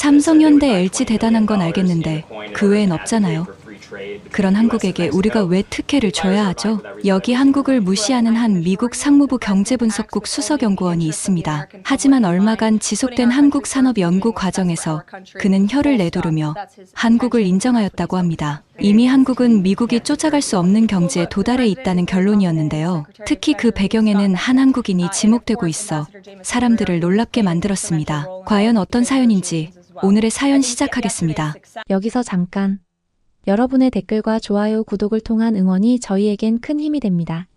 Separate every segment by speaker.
Speaker 1: 삼성, 현대, LG 대단한 건 알겠는데 그 외엔 없잖아요. 그런 한국에게 우리가 왜 특혜를 줘야 하죠? 여기 한국을 무시하는 한 미국 상무부 경제분석국 수석연구원이 있습니다. 하지만 얼마간 지속된 한국 산업 연구 과정에서 그는 혀를 내두르며 한국을 인정하였다고 합니다. 이미 한국은 미국이 쫓아갈 수 없는 경지에 도달해 있다는 결론이었는데요. 특히 그 배경에는 한 한국인이 지목되고 있어 사람들을 놀랍게 만들었습니다. 과연 어떤 사연인지 오늘의 사연 시작하겠습니다.
Speaker 2: 여기서 잠깐. 여러분의 댓글과 좋아요, 구독을 통한 응원이 저희에겐 큰 힘이 됩니다.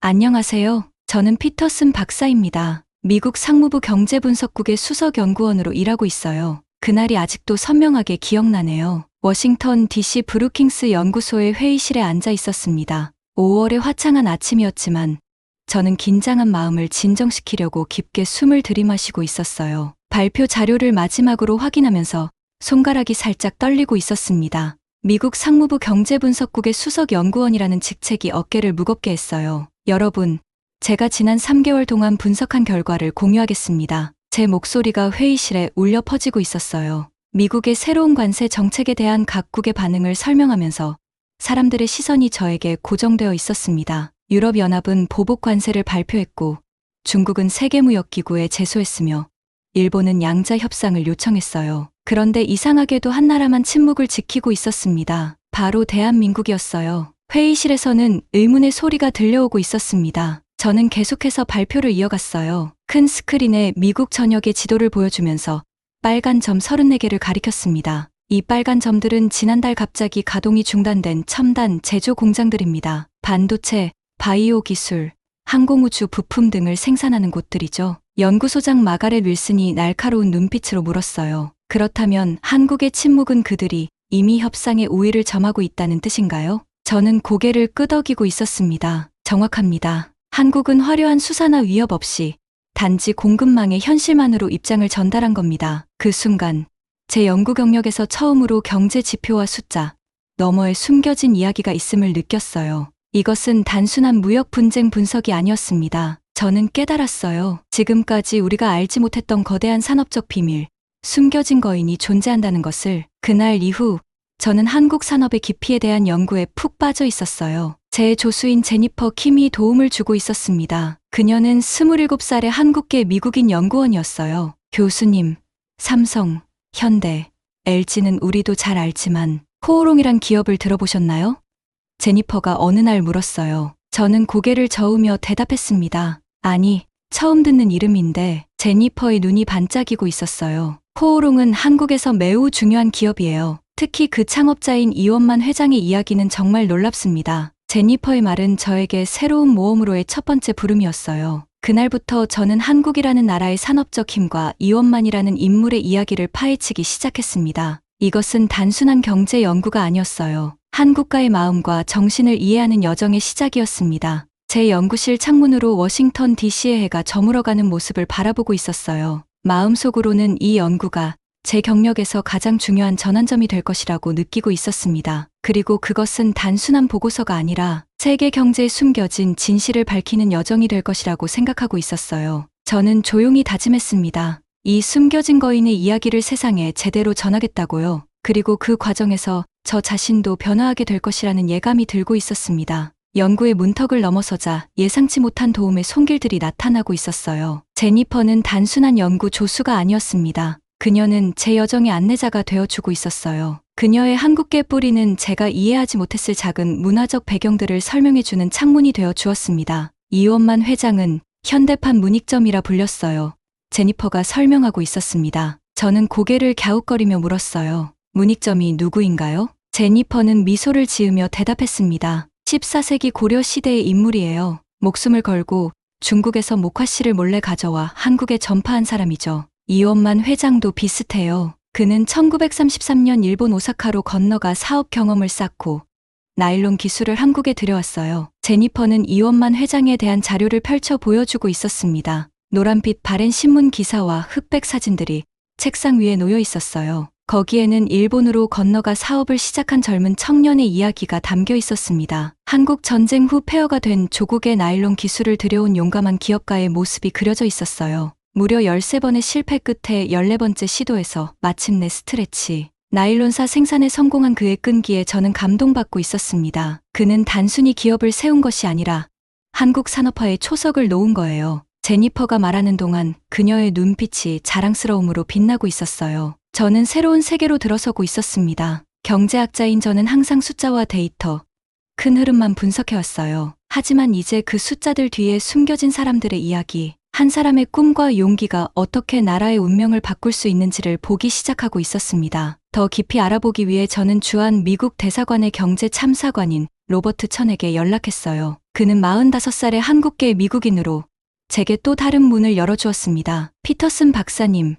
Speaker 1: 안녕하세요. 저는 피터슨 박사입니다. 미국 상무부 경제분석국의 수석연구원으로 일하고 있어요. 그날이 아직도 선명하게 기억나네요. 워싱턴 DC 브루킹스 연구소의 회의실에 앉아 있었습니다. 5월의 화창한 아침이었지만 저는 긴장한 마음을 진정시키려고 깊게 숨을 들이마시고 있었어요. 발표 자료를 마지막으로 확인하면서 손가락이 살짝 떨리고 있었습니다. 미국 상무부 경제분석국의 수석연구원이라는 직책이 어깨를 무겁게 했어요. 여러분, 제가 지난 3개월 동안 분석한 결과를 공유하겠습니다. 제 목소리가 회의실에 울려 퍼지고 있었어요. 미국의 새로운 관세 정책에 대한 각국의 반응을 설명하면서 사람들의 시선이 저에게 고정되어 있었습니다. 유럽연합은 보복 관세를 발표했고 중국은 세계무역기구에 제소했으며 일본은 양자 협상을 요청했어요. 그런데 이상하게도 한 나라만 침묵을 지키고 있었습니다. 바로 대한민국이었어요. 회의실에서는 의문의 소리가 들려오고 있었습니다. 저는 계속해서 발표를 이어갔어요. 큰 스크린에 미국 전역의 지도를 보여주면서 빨간 점 34개를 가리켰습니다. 이 빨간 점들은 지난달 갑자기 가동이 중단된 첨단 제조 공장들입니다. 반도체, 바이오 기술, 항공우주 부품 등을 생산하는 곳들이죠. 연구소장 마가렛 윌슨이 날카로운 눈빛으로 물었어요. 그렇다면 한국의 침묵은 그들이 이미 협상의 우위를 점하고 있다는 뜻인가요? 저는 고개를 끄덕이고 있었습니다. 정확합니다. 한국은 화려한 수사나 위협 없이 단지 공급망의 현실만으로 입장을 전달한 겁니다. 그 순간 제 연구 경력에서 처음으로 경제 지표와 숫자 너머에 숨겨진 이야기가 있음을 느꼈어요. 이것은 단순한 무역 분쟁 분석이 아니었습니다. 저는 깨달았어요. 지금까지 우리가 알지 못했던 거대한 산업적 비밀, 숨겨진 거인이 존재한다는 것을. 그날 이후 저는 한국 산업의 깊이에 대한 연구에 푹 빠져 있었어요. 제 조수인 제니퍼 킴이 도움을 주고 있었습니다. 그녀는 27살의 한국계 미국인 연구원이었어요. 교수님, 삼성, 현대, LG는 우리도 잘 알지만 코오롱이란 기업을 들어보셨나요? 제니퍼가 어느 날 물었어요. 저는 고개를 저으며 대답했습니다. 아니, 처음 듣는 이름인데. 제니퍼의 눈이 반짝이고 있었어요. 코오롱은 한국에서 매우 중요한 기업이에요. 특히 그 창업자인 이원만 회장의 이야기는 정말 놀랍습니다. 제니퍼의 말은 저에게 새로운 모험으로의 첫 번째 부름이었어요. 그날부터 저는 한국이라는 나라의 산업적 힘과 이원만이라는 인물의 이야기를 파헤치기 시작했습니다. 이것은 단순한 경제 연구가 아니었어요. 한국가의 마음과 정신을 이해하는 여정의 시작이었습니다. 제 연구실 창문으로 워싱턴 DC의 해가 저물어가는 모습을 바라보고 있었어요. 마음속으로는 이 연구가 제 경력에서 가장 중요한 전환점이 될 것이라고 느끼고 있었습니다. 그리고 그것은 단순한 보고서가 아니라 세계 경제에 숨겨진 진실을 밝히는 여정이 될 것이라고 생각하고 있었어요. 저는 조용히 다짐했습니다. 이 숨겨진 거인의 이야기를 세상에 제대로 전하겠다고요. 그리고 그 과정에서 저 자신도 변화하게 될 것이라는 예감이 들고 있었습니다. 연구의 문턱을 넘어서자 예상치 못한 도움의 손길들이 나타나고 있었어요. 제니퍼는 단순한 연구 조수가 아니었습니다. 그녀는 제 여정의 안내자가 되어주고 있었어요. 그녀의 한국계 뿌리는 제가 이해하지 못했을 작은 문화적 배경들을 설명해주는 창문이 되어 주었습니다. 이원만 회장은 현대판 문익점이라 불렸어요. 제니퍼가 설명하고 있었습니다. 저는 고개를 갸웃거리며 물었어요. 문익점이 누구인가요? 제니퍼는 미소를 지으며 대답했습니다. 14세기 고려 시대의 인물이에요. 목숨을 걸고 중국에서 목화씨를 몰래 가져와 한국에 전파한 사람이죠. 이원만 회장도 비슷해요. 그는 1933년 일본 오사카로 건너가 사업 경험을 쌓고 나일론 기술을 한국에 들여왔어요. 제니퍼는 이원만 회장에 대한 자료를 펼쳐 보여주고 있었습니다. 노란빛 바랜 신문 기사와 흑백 사진들이 책상 위에 놓여 있었어요. 거기에는 일본으로 건너가 사업을 시작한 젊은 청년의 이야기가 담겨 있었습니다. 한국 전쟁 후 폐허가 된 조국의 나일론 기술을 들여온 용감한 기업가의 모습이 그려져 있었어요. 무려 13번의 실패 끝에 14번째 시도에서 마침내 스트레치 나일론사 생산에 성공한 그의 끈기에 저는 감동받고 있었습니다. 그는 단순히 기업을 세운 것이 아니라 한국 산업화의 초석을 놓은 거예요. 제니퍼가 말하는 동안 그녀의 눈빛이 자랑스러움으로 빛나고 있었어요. 저는 새로운 세계로 들어서고 있었습니다. 경제학자인 저는 항상 숫자와 데이터, 큰 흐름만 분석해왔어요. 하지만 이제 그 숫자들 뒤에 숨겨진 사람들의 이야기, 한 사람의 꿈과 용기가 어떻게 나라의 운명을 바꿀 수 있는지를 보기 시작하고 있었습니다. 더 깊이 알아보기 위해 저는 주한 미국 대사관의 경제 참사관인 로버트 천에게 연락했어요. 그는 45살의 한국계 미국인으로 제게 또 다른 문을 열어주었습니다. 피터슨 박사님,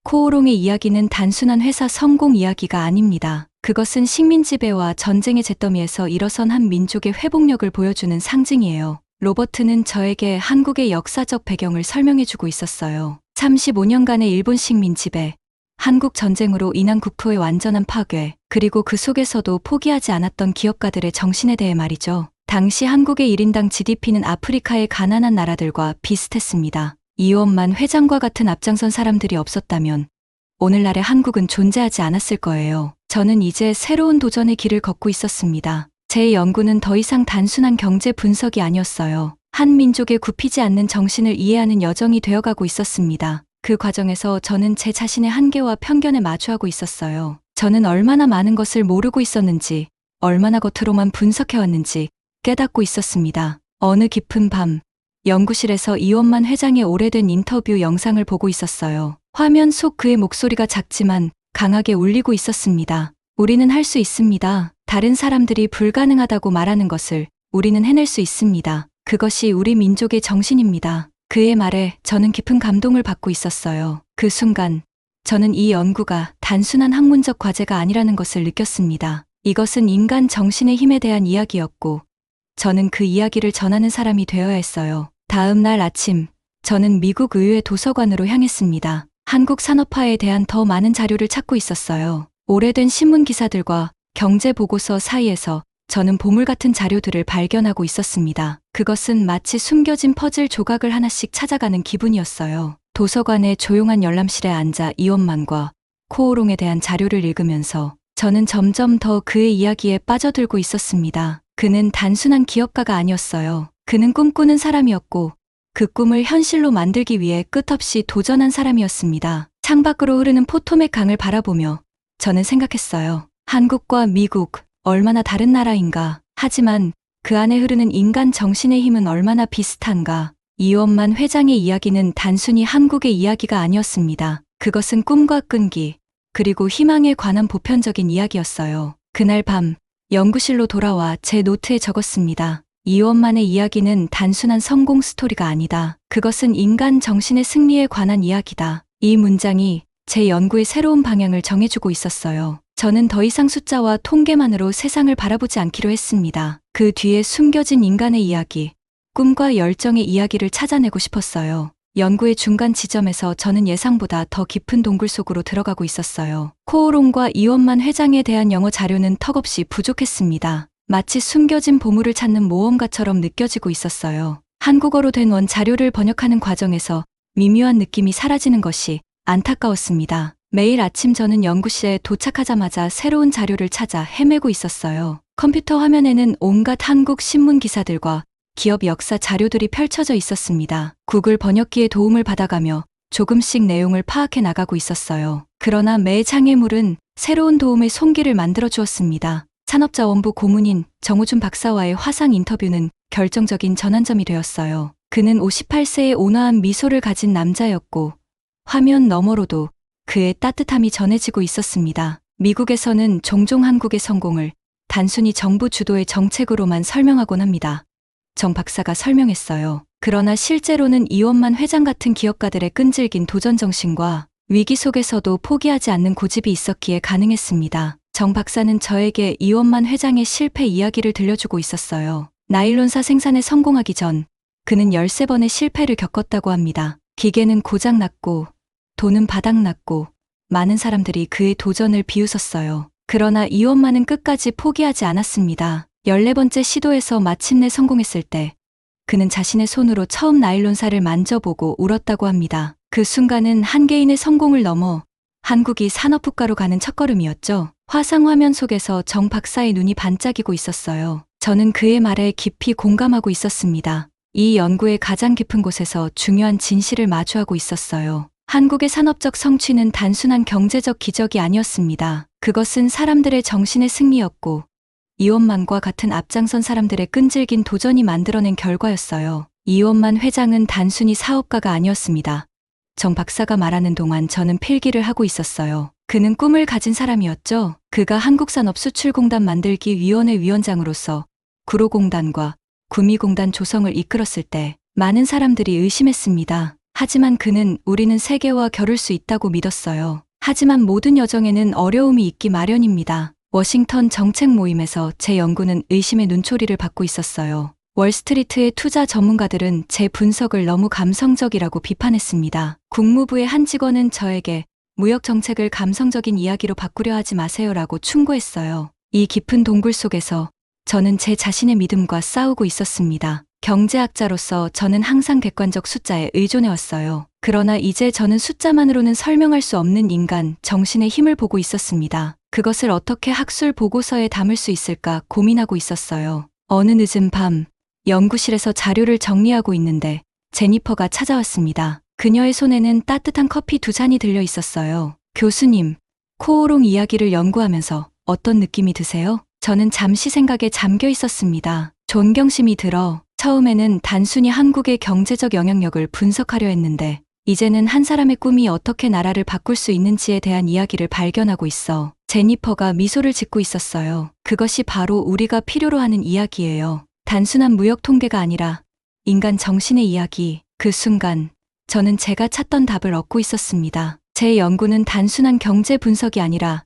Speaker 1: 코오롱의 이야기는 단순한 회사 성공 이야기가 아닙니다. 그것은 식민 지배와 전쟁의 잿더미에서 일어선 한 민족의 회복력을 보여주는 상징이에요. 로버트는 저에게 한국의 역사적 배경을 설명해주고 있었어요. 35년간의 일본 식민 지배, 한국 전쟁으로 인한 국토의 완전한 파괴, 그리고 그 속에서도 포기하지 않았던 기업가들의 정신에 대해 말이죠. 당시 한국의 1인당 GDP는 아프리카의 가난한 나라들과 비슷했습니다. 이원만 회장과 같은 앞장선 사람들이 없었다면 오늘날의 한국은 존재하지 않았을 거예요. 저는 이제 새로운 도전의 길을 걷고 있었습니다. 제 연구는 더 이상 단순한 경제 분석이 아니었어요. 한 민족의 굽히지 않는 정신을 이해하는 여정이 되어가고 있었습니다. 그 과정에서 저는 제 자신의 한계와 편견에 마주하고 있었어요. 저는 얼마나 많은 것을 모르고 있었는지, 얼마나 겉으로만 분석해왔는지 깨닫고 있었습니다. 어느 깊은 밤, 연구실에서 이원만 회장의 오래된 인터뷰 영상을 보고 있었어요. 화면 속 그의 목소리가 작지만 강하게 울리고 있었습니다. 우리는 할 수 있습니다. 다른 사람들이 불가능하다고 말하는 것을 우리는 해낼 수 있습니다. 그것이 우리 민족의 정신입니다. 그의 말에 저는 깊은 감동을 받고 있었어요. 그 순간 저는 이 연구가 단순한 학문적 과제가 아니라는 것을 느꼈습니다. 이것은 인간 정신의 힘에 대한 이야기였고 저는 그 이야기를 전하는 사람이 되어야 했어요. 다음 날 아침 저는 미국 의회 도서관으로 향했습니다. 한국 산업화에 대한 더 많은 자료를 찾고 있었어요. 오래된 신문 기사들과 경제 보고서 사이에서 저는 보물 같은 자료들을 발견하고 있었습니다. 그것은 마치 숨겨진 퍼즐 조각을 하나씩 찾아가는 기분이었어요. 도서관의 조용한 열람실에 앉아 이원만과 코오롱에 대한 자료를 읽으면서 저는 점점 더 그의 이야기에 빠져들고 있었습니다. 그는 단순한 기업가가 아니었어요. 그는 꿈꾸는 사람이었고 그 꿈을 현실로 만들기 위해 끝없이 도전한 사람이었습니다. 창밖으로 흐르는 포토맥 강을 바라보며 저는 생각했어요. 한국과 미국, 얼마나 다른 나라인가. 하지만 그 안에 흐르는 인간 정신의 힘은 얼마나 비슷한가. 이원만 회장의 이야기는 단순히 한국의 이야기가 아니었습니다. 그것은 꿈과 끈기, 그리고 희망에 관한 보편적인 이야기였어요. 그날 밤, 연구실로 돌아와 제 노트에 적었습니다. 이원만의 이야기는 단순한 성공 스토리가 아니다. 그것은 인간 정신의 승리에 관한 이야기다. 이 문장이 제 연구의 새로운 방향을 정해주고 있었어요. 저는 더 이상 숫자와 통계만으로 세상을 바라보지 않기로 했습니다. 그 뒤에 숨겨진 인간의 이야기, 꿈과 열정의 이야기를 찾아내고 싶었어요. 연구의 중간 지점에서 저는 예상보다 더 깊은 동굴 속으로 들어가고 있었어요. 코오롱과 이원만 회장에 대한 영어 자료는 턱없이 부족했습니다. 마치 숨겨진 보물을 찾는 모험가처럼 느껴지고 있었어요. 한국어로 된 원 자료를 번역하는 과정에서 미묘한 느낌이 사라지는 것이 안타까웠습니다. 매일 아침 저는 연구실에 도착하자마자 새로운 자료를 찾아 헤매고 있었어요. 컴퓨터 화면에는 온갖 한국 신문 기사들과 기업 역사 자료들이 펼쳐져 있었습니다. 구글 번역기의 도움을 받아가며 조금씩 내용을 파악해 나가고 있었어요. 그러나 매 장애물은 새로운 도움의 손길을 만들어 주었습니다. 산업자원부 고문인 정우준 박사와의 화상 인터뷰는 결정적인 전환점이 되었어요. 그는 58세의 온화한 미소를 가진 남자였고 화면 너머로도 그의 따뜻함이 전해지고 있었습니다. 미국에서는 종종 한국의 성공을 단순히 정부 주도의 정책으로만 설명하곤 합니다. 정 박사가 설명했어요. 그러나 실제로는 이원만 회장 같은 기업가들의 끈질긴 도전 정신과 위기 속에서도 포기하지 않는 고집이 있었기에 가능했습니다. 정 박사는 저에게 이원만 회장의 실패 이야기를 들려주고 있었어요. 나일론사 생산에 성공하기 전 그는 13번의 실패를 겪었다고 합니다. 기계는 고장났고 돈은 바닥났고 많은 사람들이 그의 도전을 비웃었어요. 그러나 이원만은 끝까지 포기하지 않았습니다. 14번째 시도에서 마침내 성공했을 때 그는 자신의 손으로 처음 나일론사를 만져보고 울었다고 합니다. 그 순간은 한 개인의 성공을 넘어 한국이 산업국가로 가는 첫걸음이었죠. 화상 화면 속에서 정 박사의 눈이 반짝이고 있었어요. 저는 그의 말에 깊이 공감하고 있었습니다. 이 연구의 가장 깊은 곳에서 중요한 진실을 마주하고 있었어요. 한국의 산업적 성취는 단순한 경제적 기적이 아니었습니다. 그것은 사람들의 정신의 승리였고 이원만과 같은 앞장선 사람들의 끈질긴 도전이 만들어낸 결과였어요. 이원만 회장은 단순히 사업가가 아니었습니다. 정 박사가 말하는 동안 저는 필기를 하고 있었어요. 그는 꿈을 가진 사람이었죠. 그가 한국산업수출공단 만들기 위원회 위원장으로서 구로공단과 구미공단 조성을 이끌었을 때 많은 사람들이 의심했습니다. 하지만 그는 우리는 세계와 겨룰 수 있다고 믿었어요. 하지만 모든 여정에는 어려움이 있기 마련입니다. 워싱턴 정책 모임에서 제 연구는 의심의 눈초리를 받고 있었어요. 월스트리트의 투자 전문가들은 제 분석을 너무 감성적이라고 비판했습니다. 국무부의 한 직원은 저에게 무역 정책을 감성적인 이야기로 바꾸려 하지 마세요라고 충고했어요. 이 깊은 동굴 속에서 저는 제 자신의 믿음과 싸우고 있었습니다. 경제학자로서 저는 항상 객관적 숫자에 의존해왔어요. 그러나 이제 저는 숫자만으로는 설명할 수 없는 인간, 정신의 힘을 보고 있었습니다. 그것을 어떻게 학술 보고서에 담을 수 있을까 고민하고 있었어요. 어느 늦은 밤, 연구실에서 자료를 정리하고 있는데 제니퍼가 찾아왔습니다. 그녀의 손에는 따뜻한 커피 2잔이 들려 있었어요. 교수님, 코오롱 이야기를 연구하면서 어떤 느낌이 드세요? 저는 잠시 생각에 잠겨 있었습니다. 존경심이 들어 처음에는 단순히 한국의 경제적 영향력을 분석하려 했는데 이제는 한 사람의 꿈이 어떻게 나라를 바꿀 수 있는지에 대한 이야기를 발견하고 있어. 제니퍼가 미소를 짓고 있었어요. 그것이 바로 우리가 필요로 하는 이야기예요. 단순한 무역 통계가 아니라 인간 정신의 이야기. 그 순간 저는 제가 찾던 답을 얻고 있었습니다. 제 연구는 단순한 경제 분석이 아니라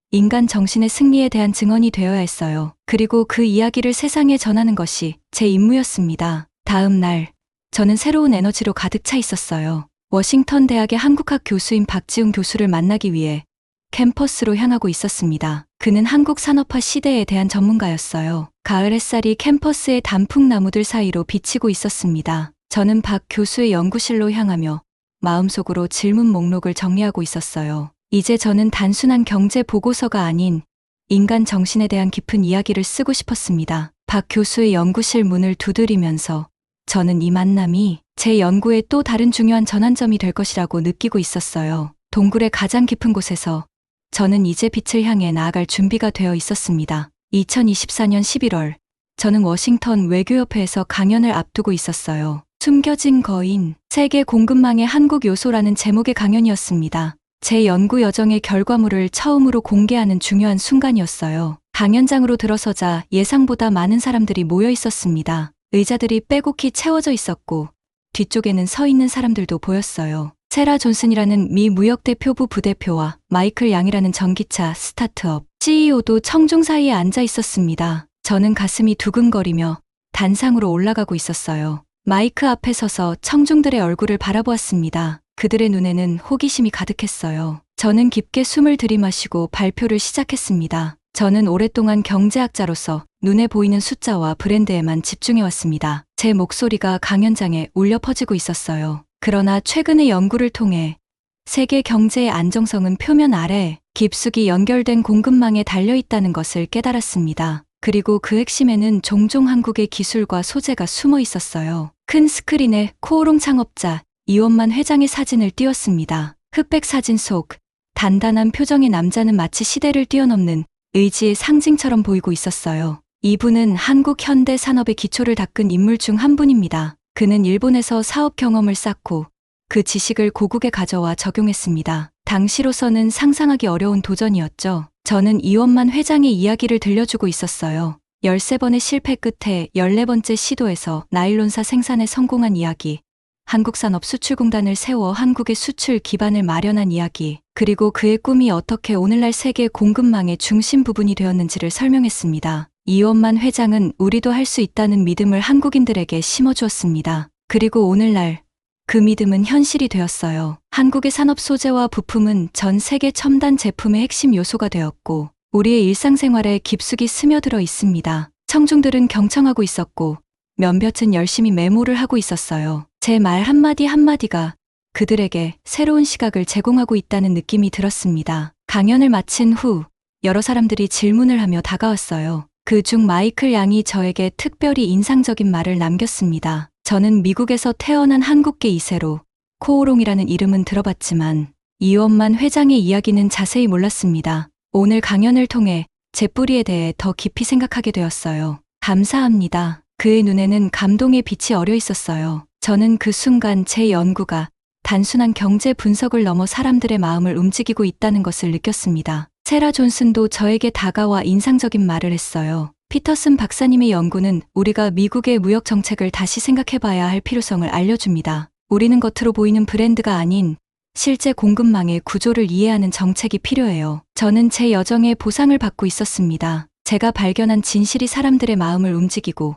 Speaker 1: 인간 정신의 승리에 대한 증언이 되어야 했어요. 그리고 그 이야기를 세상에 전하는 것이 제 임무였습니다. 다음 날, 저는 새로운 에너지로 가득 차 있었어요. 워싱턴 대학의 한국학 교수인 박지웅 교수를 만나기 위해 캠퍼스로 향하고 있었습니다. 그는 한국 산업화 시대에 대한 전문가였어요. 가을 햇살이 캠퍼스의 단풍나무들 사이로 비치고 있었습니다. 저는 박 교수의 연구실로 향하며 마음속으로 질문 목록을 정리하고 있었어요. 이제 저는 단순한 경제 보고서가 아닌 인간 정신에 대한 깊은 이야기를 쓰고 싶었습니다. 박 교수의 연구실 문을 두드리면서 저는 이 만남이 제 연구의 또 다른 중요한 전환점이 될 것이라고 느끼고 있었어요. 동굴의 가장 깊은 곳에서 저는 이제 빛을 향해 나아갈 준비가 되어 있었습니다. 2024년 11월, 저는 워싱턴 외교협회에서 강연을 앞두고 있었어요. 숨겨진 거인, 세계 공급망의 한국 요소라는 제목의 강연이었습니다. 제 연구 여정의 결과물을 처음으로 공개하는 중요한 순간이었어요. 강연장으로 들어서자 예상보다 많은 사람들이 모여 있었습니다. 의자들이 빼곡히 채워져 있었고 뒤쪽에는 서 있는 사람들도 보였어요. 세라 존슨이라는 미 무역대표부 부대표와 마이클 양이라는 전기차 스타트업 CEO도 청중 사이에 앉아 있었습니다. 저는 가슴이 두근거리며 단상으로 올라가고 있었어요. 마이크 앞에 서서 청중들의 얼굴을 바라보았습니다. 그들의 눈에는 호기심이 가득했어요. 저는 깊게 숨을 들이마시고 발표를 시작했습니다. 저는 오랫동안 경제학자로서 눈에 보이는 숫자와 브랜드에만 집중해왔습니다. 제 목소리가 강연장에 울려 퍼지고 있었어요. 그러나 최근의 연구를 통해 세계 경제의 안정성은 표면 아래 깊숙이 연결된 공급망에 달려있다는 것을 깨달았습니다. 그리고 그 핵심에는 종종 한국의 기술과 소재가 숨어 있었어요. 큰 스크린에 코오롱 창업자 이원만 회장의 사진을 띄웠습니다. 흑백 사진 속 단단한 표정의 남자는 마치 시대를 뛰어넘는 의지의 상징처럼 보이고 있었어요. 이분은 한국 현대 산업의 기초를 닦은 인물 중 한 분입니다. 그는 일본에서 사업 경험을 쌓고 그 지식을 고국에 가져와 적용했습니다. 당시로서는 상상하기 어려운 도전이었죠. 저는 이원만 회장의 이야기를 들려주고 있었어요. 13번의 실패 끝에 14번째 시도에서 나일론사 생산에 성공한 이야기, 한국산업수출공단을 세워 한국의 수출 기반을 마련한 이야기, 그리고 그의 꿈이 어떻게 오늘날 세계 공급망의 중심 부분이 되었는지를 설명했습니다. 이원만 회장은 우리도 할 수 있다는 믿음을 한국인들에게 심어주었습니다. 그리고 오늘날 그 믿음은 현실이 되었어요. 한국의 산업 소재와 부품은 전 세계 첨단 제품의 핵심 요소가 되었고 우리의 일상생활에 깊숙이 스며들어 있습니다. 청중들은 경청하고 있었고 몇몇은 열심히 메모를 하고 있었어요. 제 말 한마디 한마디가 그들에게 새로운 시각을 제공하고 있다는 느낌이 들었습니다. 강연을 마친 후 여러 사람들이 질문을 하며 다가왔어요. 그중 마이클 양이 저에게 특별히 인상적인 말을 남겼습니다. 저는 미국에서 태어난 한국계 2세로 코오롱이라는 이름은 들어봤지만 이원만 회장의 이야기는 자세히 몰랐습니다. 오늘 강연을 통해 제 뿌리에 대해 더 깊이 생각하게 되었어요. 감사합니다. 그의 눈에는 감동의 빛이 어려 있었어요. 저는 그 순간 제 연구가 단순한 경제 분석을 넘어 사람들의 마음을 움직이고 있다는 것을 느꼈습니다. 세라 존슨도 저에게 다가와 인상적인 말을 했어요. 피터슨 박사님의 연구는 우리가 미국의 무역 정책을 다시 생각해봐야 할 필요성을 알려줍니다. 우리는 겉으로 보이는 브랜드가 아닌 실제 공급망의 구조를 이해하는 정책이 필요해요. 저는 제 여정에 보상을 받고 있었습니다. 제가 발견한 진실이 사람들의 마음을 움직이고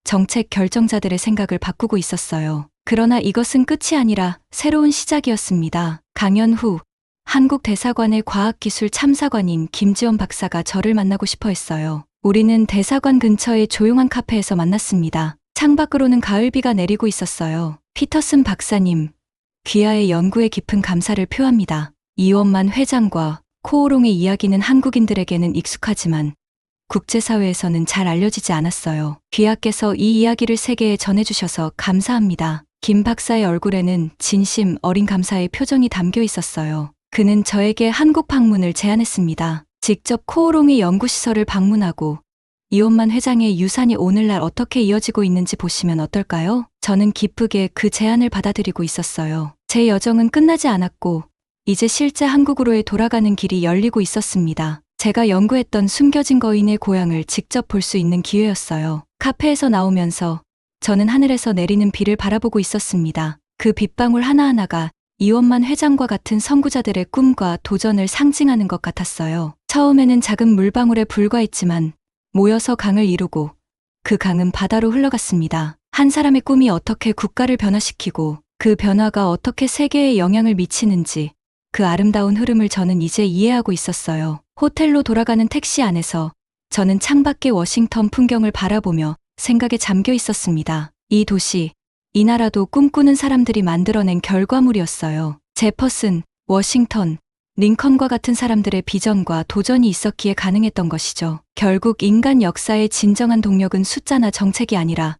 Speaker 1: 정책 결정자들의 생각을 바꾸고 있었어요. 그러나 이것은 끝이 아니라 새로운 시작이었습니다. 강연 후 한국 대사관의 과학기술 참사관인 김지원 박사가 저를 만나고 싶어 했어요. 우리는 대사관 근처의 조용한 카페에서 만났습니다. 창밖으로는 가을비가 내리고 있었어요. 피터슨 박사님, 귀하의 연구에 깊은 감사를 표합니다. 이원만 회장과 코오롱의 이야기는 한국인들에게는 익숙하지만 국제사회에서는 잘 알려지지 않았어요. 귀하께서 이 이야기를 세계에 전해주셔서 감사합니다. 김 박사의 얼굴에는 진심 어린 감사의 표정이 담겨 있었어요. 그는 저에게 한국 방문을 제안했습니다. 직접 코오롱의 연구시설을 방문하고 이원만 회장의 유산이 오늘날 어떻게 이어지고 있는지 보시면 어떨까요? 저는 기쁘게 그 제안을 받아들이고 있었어요. 제 여정은 끝나지 않았고 이제 실제 한국으로의 돌아가는 길이 열리고 있었습니다. 제가 연구했던 숨겨진 거인의 고향을 직접 볼 수 있는 기회였어요. 카페에서 나오면서 저는 하늘에서 내리는 비를 바라보고 있었습니다. 그 빗방울 하나하나가 이원만 회장과 같은 선구자들의 꿈과 도전을 상징하는 것 같았어요. 처음에는 작은 물방울에 불과했지만 모여서 강을 이루고 그 강은 바다로 흘러갔습니다. 한 사람의 꿈이 어떻게 국가를 변화시키고 그 변화가 어떻게 세계에 영향을 미치는지 그 아름다운 흐름을 저는 이제 이해하고 있었어요. 호텔로 돌아가는 택시 안에서 저는 창밖의 워싱턴 풍경을 바라보며 생각에 잠겨 있었습니다. 이 도시, 이 나라도 꿈꾸는 사람들이 만들어낸 결과물이었어요. 제퍼슨, 워싱턴, 링컨과 같은 사람들의 비전과 도전이 있었기에 가능했던 것이죠. 결국 인간 역사의 진정한 동력은 숫자나 정책이 아니라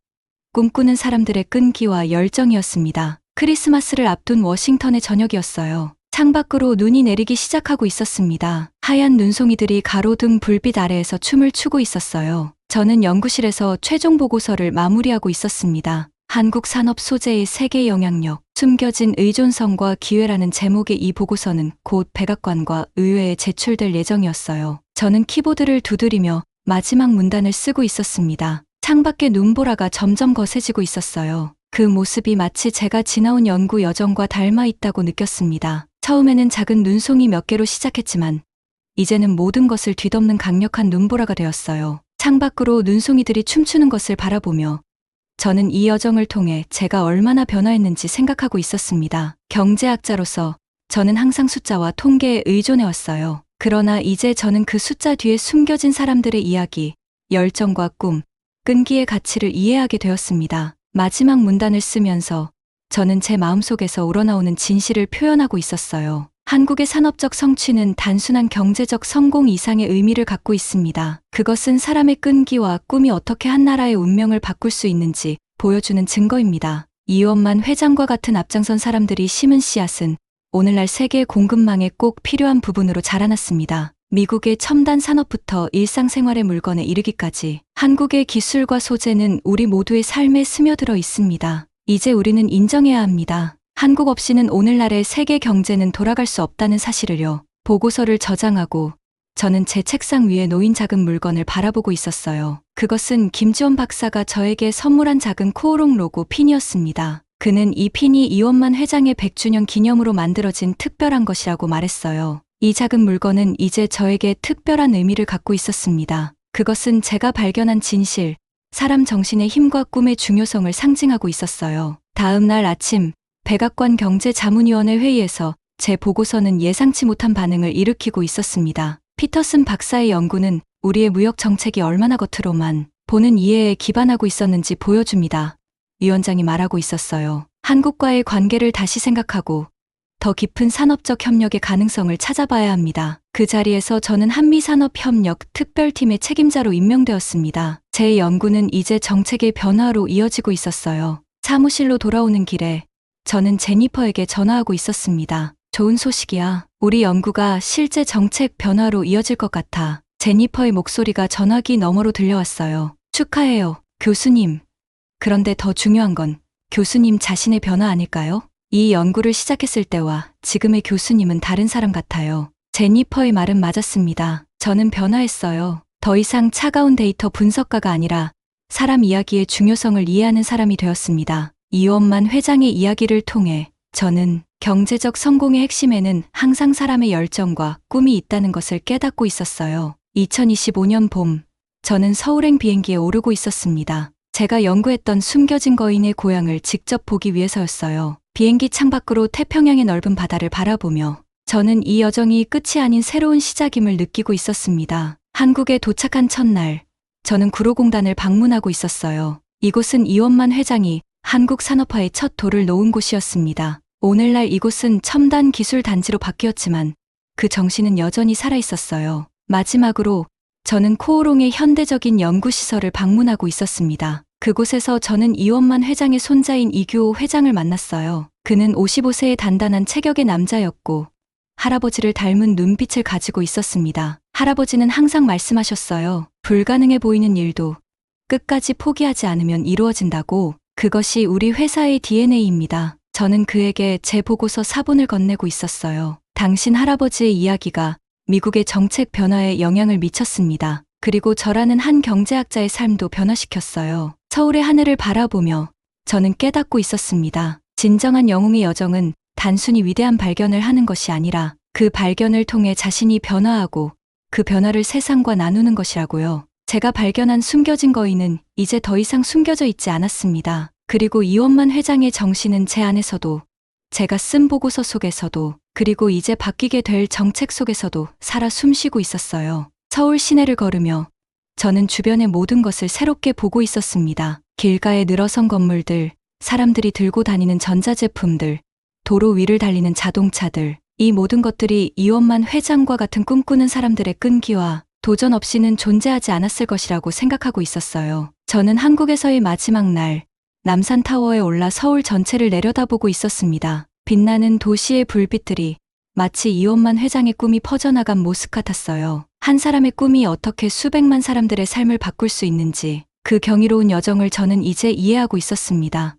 Speaker 1: 꿈꾸는 사람들의 끈기와 열정이었습니다. 크리스마스를 앞둔 워싱턴의 저녁이었어요. 창밖으로 눈이 내리기 시작하고 있었습니다. 하얀 눈송이들이 가로등 불빛 아래에서 춤을 추고 있었어요. 저는 연구실에서 최종 보고서를 마무리하고 있었습니다. 한국 산업 소재의 세계 영향력, 숨겨진 의존성과 기회라는 제목의 이 보고서는 곧 백악관과 의회에 제출될 예정이었어요. 저는 키보드를 두드리며 마지막 문단을 쓰고 있었습니다. 창밖의 눈보라가 점점 거세지고 있었어요. 그 모습이 마치 제가 지나온 연구 여정과 닮아 있다고 느꼈습니다. 처음에는 작은 눈송이 몇 개로 시작했지만 이제는 모든 것을 뒤덮는 강력한 눈보라가 되었어요. 창밖으로 눈송이들이 춤추는 것을 바라보며 저는 이 여정을 통해 제가 얼마나 변화했는지 생각하고 있었습니다. 경제학자로서 저는 항상 숫자와 통계에 의존해왔어요. 그러나 이제 저는 그 숫자 뒤에 숨겨진 사람들의 이야기, 열정과 꿈, 끈기의 가치를 이해하게 되었습니다. 마지막 문단을 쓰면서 저는 제 마음속에서 우러나오는 진실을 표현하고 있었어요. 한국의 산업적 성취는 단순한 경제적 성공 이상의 의미를 갖고 있습니다. 그것은 사람의 끈기와 꿈이 어떻게 한 나라의 운명을 바꿀 수 있는지 보여주는 증거입니다. 이원만 회장과 같은 앞장선 사람들이 심은 씨앗은 오늘날 세계 공급망에 꼭 필요한 부분으로 자라났습니다. 미국의 첨단 산업부터 일상생활의 물건에 이르기까지 한국의 기술과 소재는 우리 모두의 삶에 스며들어 있습니다. 이제 우리는 인정해야 합니다. 한국 없이는 오늘날의 세계 경제는 돌아갈 수 없다는 사실을요. 보고서를 저장하고 저는 제 책상 위에 놓인 작은 물건을 바라보고 있었어요. 그것은 김지원 박사가 저에게 선물한 작은 코오롱 로고 핀이었습니다. 그는 이 핀이 이원만 회장의 100주년 기념으로 만들어진 특별한 것이라고 말했어요. 이 작은 물건은 이제 저에게 특별한 의미를 갖고 있었습니다. 그것은 제가 발견한 진실, 사람 정신의 힘과 꿈의 중요성을 상징하고 있었어요. 다음 날 아침, 백악관 경제자문위원회 회의에서 제 보고서는 예상치 못한 반응을 일으키고 있었습니다. 피터슨 박사의 연구는 우리의 무역 정책이 얼마나 겉으로만 보는 이해에 기반하고 있었는지 보여줍니다. 위원장이 말하고 있었어요. 한국과의 관계를 다시 생각하고 더 깊은 산업적 협력의 가능성을 찾아봐야 합니다. 그 자리에서 저는 한미산업협력 특별팀의 책임자로 임명되었습니다. 제 연구는 이제 정책의 변화로 이어지고 있었어요. 사무실로 돌아오는 길에 저는 제니퍼에게 전화하고 있었습니다. 좋은 소식이야. 우리 연구가 실제 정책 변화로 이어질 것 같아. 제니퍼의 목소리가 전화기 너머로 들려왔어요. 축하해요, 교수님. 그런데 더 중요한 건 교수님 자신의 변화 아닐까요? 이 연구를 시작했을 때와 지금의 교수님은 다른 사람 같아요. 제니퍼의 말은 맞았습니다. 저는 변화했어요. 더 이상 차가운 데이터 분석가가 아니라 사람 이야기의 중요성을 이해하는 사람이 되었습니다. 이원만 회장의 이야기를 통해 저는 경제적 성공의 핵심에는 항상 사람의 열정과 꿈이 있다는 것을 깨닫고 있었어요. 2025년 봄, 저는 서울행 비행기에 오르고 있었습니다. 제가 연구했던 숨겨진 거인의 고향을 직접 보기 위해서였어요. 비행기 창밖으로 태평양의 넓은 바다를 바라보며 저는 이 여정이 끝이 아닌 새로운 시작임을 느끼고 있었습니다. 한국에 도착한 첫날, 저는 구로공단을 방문하고 있었어요. 이곳은 이원만 회장이 한국 산업화의 첫 돌을 놓은 곳이었습니다. 오늘날 이곳은 첨단 기술 단지로 바뀌었지만 그 정신은 여전히 살아있었어요. 마지막으로 저는 코오롱의 현대적인 연구시설을 방문하고 있었습니다. 그곳에서 저는 이원만 회장의 손자인 이규호 회장을 만났어요. 그는 55세의 단단한 체격의 남자였고 할아버지를 닮은 눈빛을 가지고 있었습니다. 할아버지는 항상 말씀하셨어요. 불가능해 보이는 일도 끝까지 포기하지 않으면 이루어진다고. 그것이 우리 회사의 DNA입니다. 저는 그에게 제 보고서 사본을 건네고 있었어요. 당신 할아버지의 이야기가 미국의 정책 변화에 영향을 미쳤습니다. 그리고 저라는 한 경제학자의 삶도 변화시켰어요. 서울의 하늘을 바라보며 저는 깨닫고 있었습니다. 진정한 영웅의 여정은 단순히 위대한 발견을 하는 것이 아니라 그 발견을 통해 자신이 변화하고 그 변화를 세상과 나누는 것이라고요. 제가 발견한 숨겨진 거인은 이제 더 이상 숨겨져 있지 않았습니다. 그리고 이원만 회장의 정신은 제 안에서도, 제가 쓴 보고서 속에서도, 그리고 이제 바뀌게 될 정책 속에서도 살아 숨쉬고 있었어요. 서울 시내를 걸으며 저는 주변의 모든 것을 새롭게 보고 있었습니다. 길가에 늘어선 건물들, 사람들이 들고 다니는 전자제품들, 도로 위를 달리는 자동차들, 이 모든 것들이 이원만 회장과 같은 꿈꾸는 사람들의 끈기와 도전 없이는 존재하지 않았을 것이라고 생각하고 있었어요. 저는 한국에서의 마지막 날, 남산타워에 올라 서울 전체를 내려다보고 있었습니다. 빛나는 도시의 불빛들이 마치 이원만 회장의 꿈이 퍼져나간 모습 같았어요. 한 사람의 꿈이 어떻게 수백만 사람들의 삶을 바꿀 수 있는지, 그 경이로운 여정을 저는 이제 이해하고 있었습니다.